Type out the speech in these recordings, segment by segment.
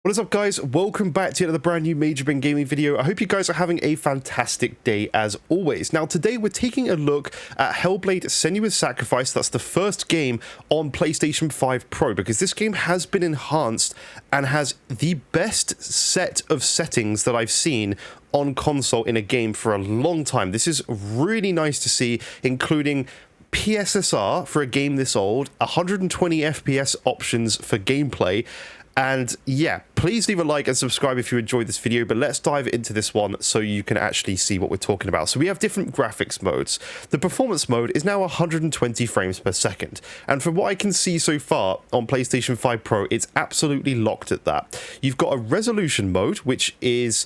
What is up, guys? Welcome back to another brand new Major Ben Gaming video. I hope you guys are having a fantastic day as always. Now, today we're taking a look at Hellblade: Senua's Sacrifice. That's the first game on PlayStation 5 Pro, because this game has been enhanced and has the best set of settings that I've seen on console in a game for a long time. This is really nice to see, including PSSR for a game this old, 120 FPS options for gameplay. And yeah, please leave a like and subscribe if you enjoyed this video, but let's dive into this one so you can actually see what we're talking about. So we have different graphics modes. The performance mode is now 120 frames per second. And from what I can see so far on PlayStation 5 Pro, it's absolutely locked at that. You've got a resolution mode, which is,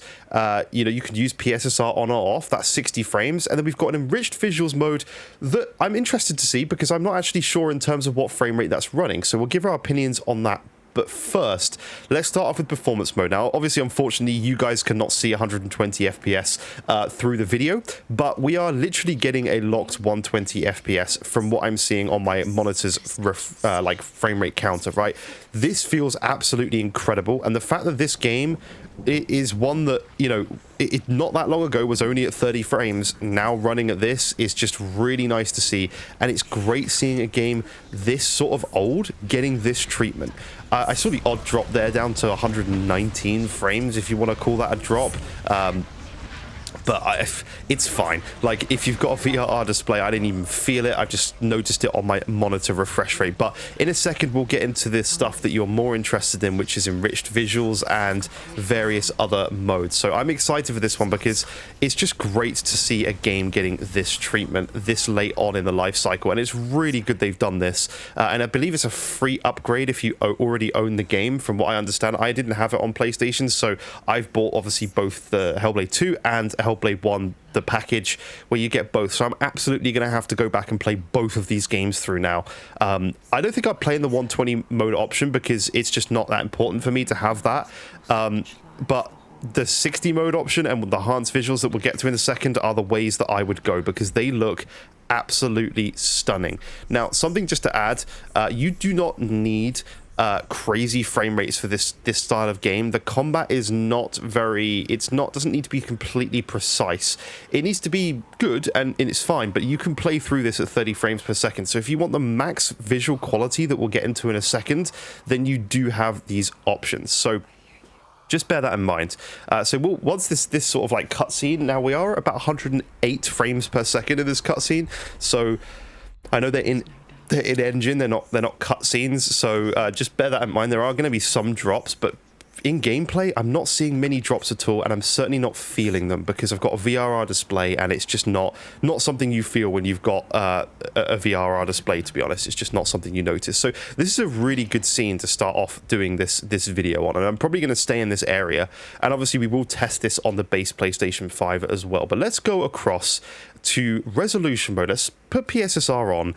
you can use PSSR on or off. That's 60 frames. And then we've got an enriched visuals mode that I'm interested to see because I'm not actually sure in terms of what frame rate that's running. So we'll give our opinions on that. But first, let's start off with performance mode. Now, obviously, unfortunately, you guys cannot see 120 FPS through the video, but we are literally getting a locked 120 FPS from what I'm seeing on my monitor's frame rate counter, right? This feels absolutely incredible, and the fact that this game is one that, it not that long ago was only at 30 frames, now running at this is just really nice to see, and it's great seeing a game this sort of old getting this treatment. I saw the odd drop there down to 119 frames, if you want to call that a drop. But it's fine. Like, if you've got a VRR display, I didn't even feel it. I've just noticed it on my monitor refresh rate. But in a second, we'll get into this stuff that you're more interested in, which is enriched visuals and various other modes. So I'm excited for this one because it's just great to see a game getting this treatment this late on in the life cycle. And it's really good they've done this. And I believe it's a free upgrade if you already own the game, from what I understand. I didn't have it on PlayStation, so I've bought, obviously, both the Hellblade 2 and Hellblade 1, the package where you get both. So I'm absolutely going to have to go back and play both of these games through now. I don't think I'd play in the 120 mode option because it's just not that important for me to have that. But the 60 mode option and the enhanced visuals that we'll get to in a second are the ways that I would go because they look absolutely stunning. Now, something just to add, you do not need crazy frame rates for this style of game. The combat is not doesn't need to be completely precise. It needs to be good and it's fine, but you can play through this at 30 frames per second. So if you want the max visual quality that we'll get into in a second, then you do have these options. So just bear that in mind. So once this sort of like cutscene, now we are at about 108 frames per second in this cutscene. So I know they're in engine, they're not cutscenes, so just bear that in mind. There are going to be some drops, but in gameplay I'm not seeing many drops at all, and I'm certainly not feeling them because I've got a VRR display, and it's just not something you feel when you've got a VRR display. To be honest, it's just not something you notice. So this is a really good scene to start off doing this video on, and I'm probably going to stay in this area, and obviously we will test this on the base PlayStation 5 as well. But let's go across to resolution mode. Let's put PSSR on.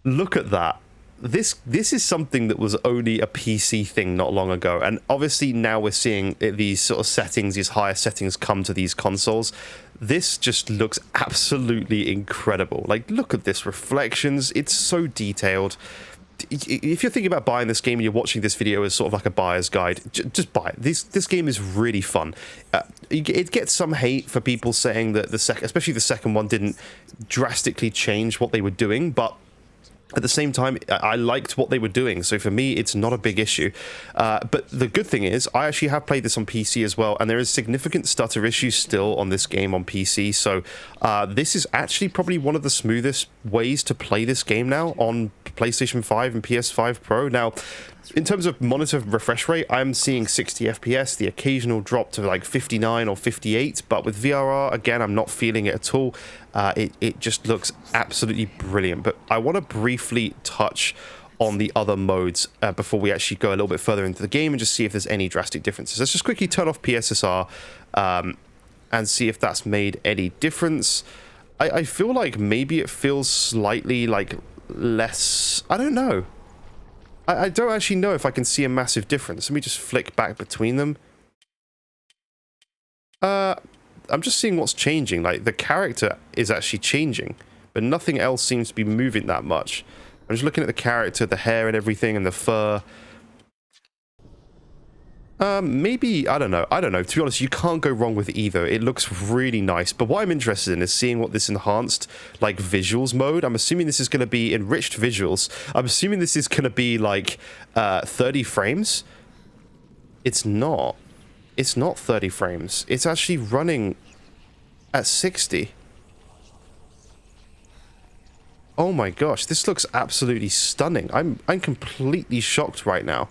Look at that. This is something that was only a PC thing not long ago, and obviously now we're seeing these sort of settings, these higher settings, come to these consoles. This just looks absolutely incredible. Like, look at this reflections. It's so detailed. If you're thinking about buying this game and you're watching this video as sort of like a buyer's guide, just buy it. This game is really fun. It gets some hate for people saying that especially the second one, didn't drastically change what they were doing, but at the same time, I liked what they were doing, so for me, it's not a big issue. But the good thing is, I actually have played this on PC as well, and there is significant stutter issues still on this game on PC, so this is actually probably one of the smoothest ways to play this game now on PlayStation 5 and PS5 Pro. Now, in terms of monitor refresh rate, I'm seeing 60 FPS, the occasional drop to like 59 or 58, but with VRR, again, I'm not feeling it at all. It just looks absolutely brilliant. But I want to briefly touch on the other modes before we actually go a little bit further into the game and just see if there's any drastic differences. Let's just quickly turn off PSSR and see if that's made any difference. I feel like maybe it feels slightly like less, I don't know. I don't actually know if I can see a massive difference. Let me just flick back between them. I'm just seeing what's changing. Like, the character is actually changing, but nothing else seems to be moving that much. I'm just looking at the character, the hair and everything, and the fur. Maybe, I don't know. To be honest, you can't go wrong with either. It looks really nice. But what I'm interested in is seeing what this enhanced, like, visuals mode. I'm assuming this is going to be enriched visuals. I'm assuming this is going to be, like, 30 frames. It's not. It's not 30 frames. It's actually running at 60. Oh my gosh, this looks absolutely stunning. I'm completely shocked right now.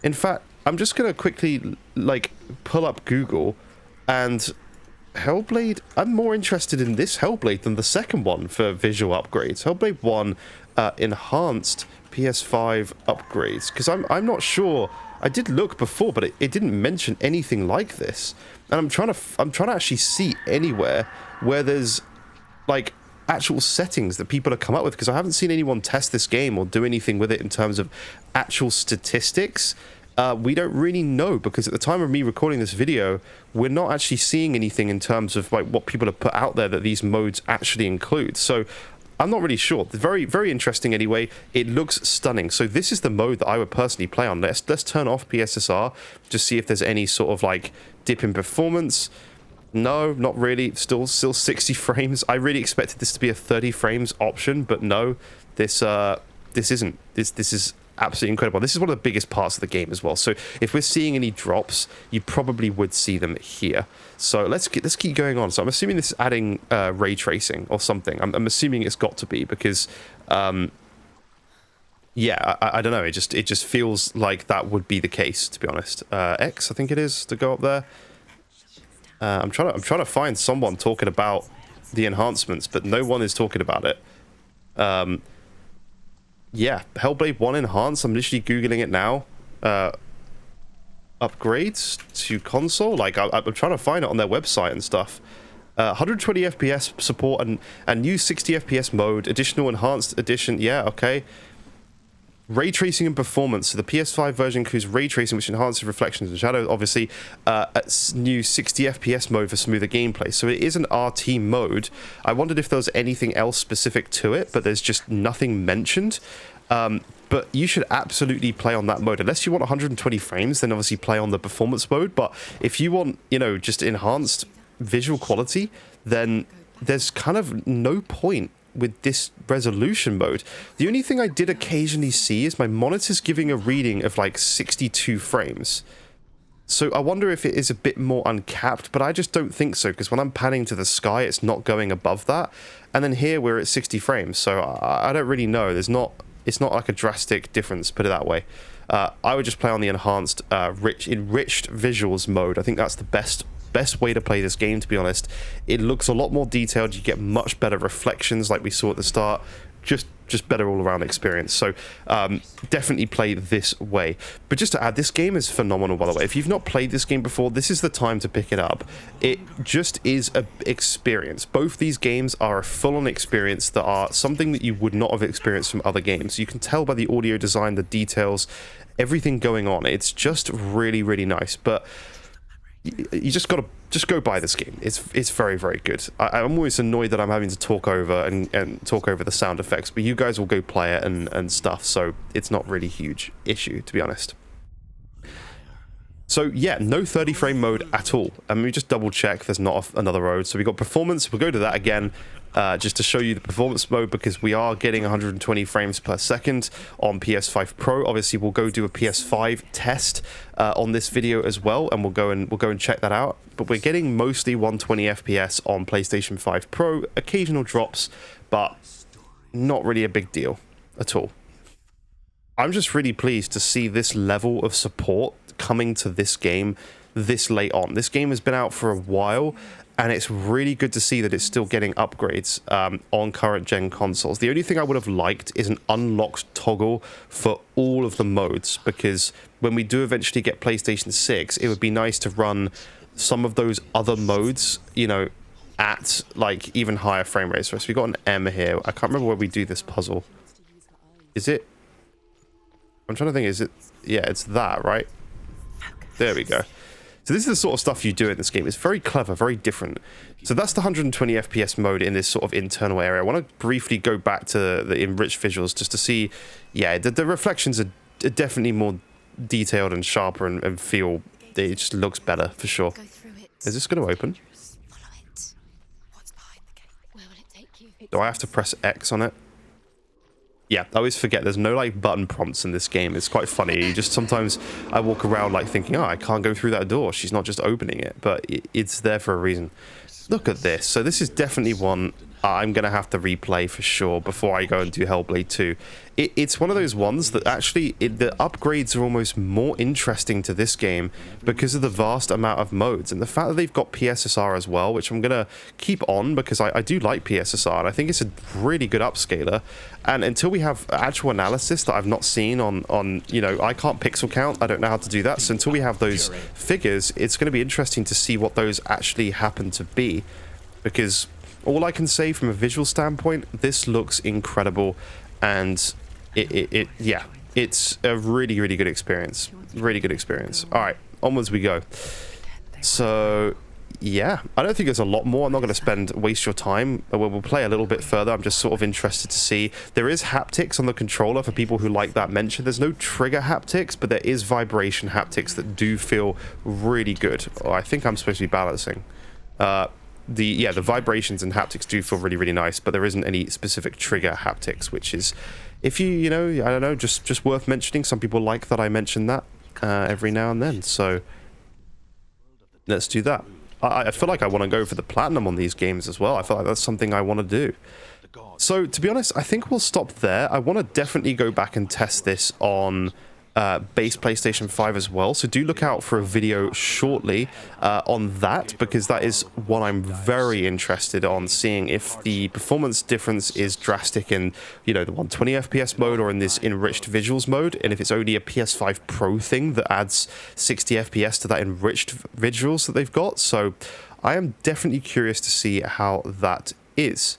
In fact, I'm just gonna quickly like pull up Google, and Hellblade, I'm more interested in this Hellblade than the second one for visual upgrades. Hellblade 1 enhanced PS5 upgrades, because I'm not sure. I did look before, but it didn't mention anything like this. And I'm trying to actually see anywhere where there's like actual settings that people have come up with, because I haven't seen anyone test this game or do anything with it in terms of actual statistics. We don't really know, because at the time of me recording this video, we're not actually seeing anything in terms of like what people have put out there that these modes actually include. So I'm not really sure. Very, very interesting anyway. It looks stunning. So this is the mode that I would personally play on. Let's turn off PSSR, just see if there's any sort of like dip in performance. No, not really. Still 60 frames. I really expected this to be a 30 frames option, but no, this isn't. This is absolutely incredible. This is one of the biggest parts of the game as well. So if we're seeing any drops, you probably would see them here. So let's keep going on. So I'm assuming this is adding ray tracing or something. I'm assuming it's got to be, because yeah, I don't know. It just feels like that would be the case, to be honest. X, I think it is, to go up there. I'm trying to find someone talking about the enhancements, but no one is talking about it. Yeah, Hellblade 1 enhanced. I'm literally googling it now. Upgrades to console. Like I'm trying to find it on their website and stuff. 120 FPS support and new 60 FPS mode. Additional enhanced edition. Yeah, okay. Ray tracing and performance. So the PS5 version includes ray tracing, which enhances reflections and shadows. Obviously, new 60 FPS mode for smoother gameplay. So it is an RT mode. I wondered if there was anything else specific to it, but there's just nothing mentioned. But you should absolutely play on that mode. Unless you want 120 frames, then obviously play on the performance mode. But if you want, you know, just enhanced visual quality, then there's kind of no point with this resolution mode. The only thing I did occasionally see is my monitor's giving a reading of like 62 frames. So I wonder if it is a bit more uncapped, but I just don't think so, because when I'm panning to the sky, it's not going above that. And then here we're at 60 frames, so I don't really know. It's not like a drastic difference, put it that way. I would just play on the enhanced, enriched visuals mode. I think that's the best way to play this game, to be honest. It looks a lot more detailed. You get much better reflections like we saw at the start. Just better all-around experience. So definitely play this way. But just to add, this game is phenomenal, by the way. If you've not played this game before, this is the time to pick it up. It just is an experience. Both these games are a full-on experience that are something that you would not have experienced from other games. You can tell by the audio design, the details, everything going on. It's just really, really nice. But you just gotta go buy this game. It's very, very good. I'm always annoyed that I'm having to talk over and talk over the sound effects, but you guys will go play it and stuff, so it's not really a huge issue, to be honest. So yeah, no 30 frame mode at all. And we just double check there's not another road. So we got performance. We'll go to that again. Just to show you the performance mode, because we are getting 120 frames per second on PS5 Pro. Obviously, we'll go do a PS5 test on this video as well, and we'll go and check that out. But we're getting mostly 120 FPS on PlayStation 5 Pro. Occasional drops, but not really a big deal at all. I'm just really pleased to see this level of support coming to this game this late on. This game has been out for a while, and it's really good to see that it's still getting upgrades on current gen consoles. The only thing I would have liked is an unlocked toggle for all of the modes, because when we do eventually get PlayStation 6, it would be nice to run some of those other modes, you know, at like even higher frame rates. So we got an M here. I can't remember where we do this puzzle. Is it? I'm trying to think, is it? Yeah, it's that, right? There we go. So this is the sort of stuff you do in this game. It's very clever, very different. So that's the 120 FPS mode in this sort of internal area. I want to briefly go back to the enriched visuals just to see, yeah, the reflections are definitely more detailed and sharper and feel it just looks better for sure. Is this going to open? Do I have to press X on it? Yeah, I always forget there's no like button prompts in this game. It's quite funny. You just sometimes I walk around like thinking, oh, I can't go through that door. She's not just opening it, but it's there for a reason. Look at this. So this is definitely one I'm going to have to replay for sure before I go and do Hellblade 2. It's one of those ones that actually, the upgrades are almost more interesting to this game because of the vast amount of modes. And the fact that they've got PSSR as well, which I'm going to keep on because I do like PSSR. And I think it's a really good upscaler. And until we have actual analysis that I've not seen on you know, I can't pixel count. I don't know how to do that. So until we have those figures, it's going to be interesting to see what those actually happen to be. Because all I can say from a visual standpoint, this looks incredible, and yeah, it's a really, really good experience. Really good experience. All right, onwards we go. So, yeah, I don't think there's a lot more. I'm not going to waste your time. We'll play a little bit further. I'm just sort of interested to see. There is haptics on the controller for people who like that mention. There's no trigger haptics, but there is vibration haptics that do feel really good. Oh, I think I'm supposed to be balancing. The vibrations and haptics do feel really, really nice, but there isn't any specific trigger haptics, which is, if you know, I don't know, just worth mentioning. Some people like that I mention that every now and then, so let's do that. I feel like I want to go for the platinum on these games as well. I feel like that's something I want to do. So, to be honest, I think we'll stop there. I want to definitely go back and test this on base PlayStation 5 as well, so do look out for a video shortly on that, because that is what I'm very interested on seeing, if the performance difference is drastic in, you know, the 120 FPS mode or in this enriched visuals mode, and if it's only a PS5 Pro thing that adds 60 FPS to that enriched visuals that they've got. So I am definitely curious to see how that is.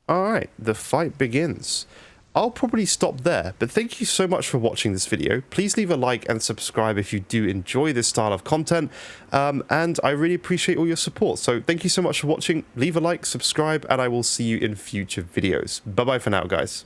Alright, the fight begins. I'll probably stop there, but thank you so much for watching this video. Please leave a like and subscribe if you do enjoy this style of content, and I really appreciate all your support. So thank you so much for watching. Leave a like, subscribe, and I will see you in future videos. Bye bye for now, guys.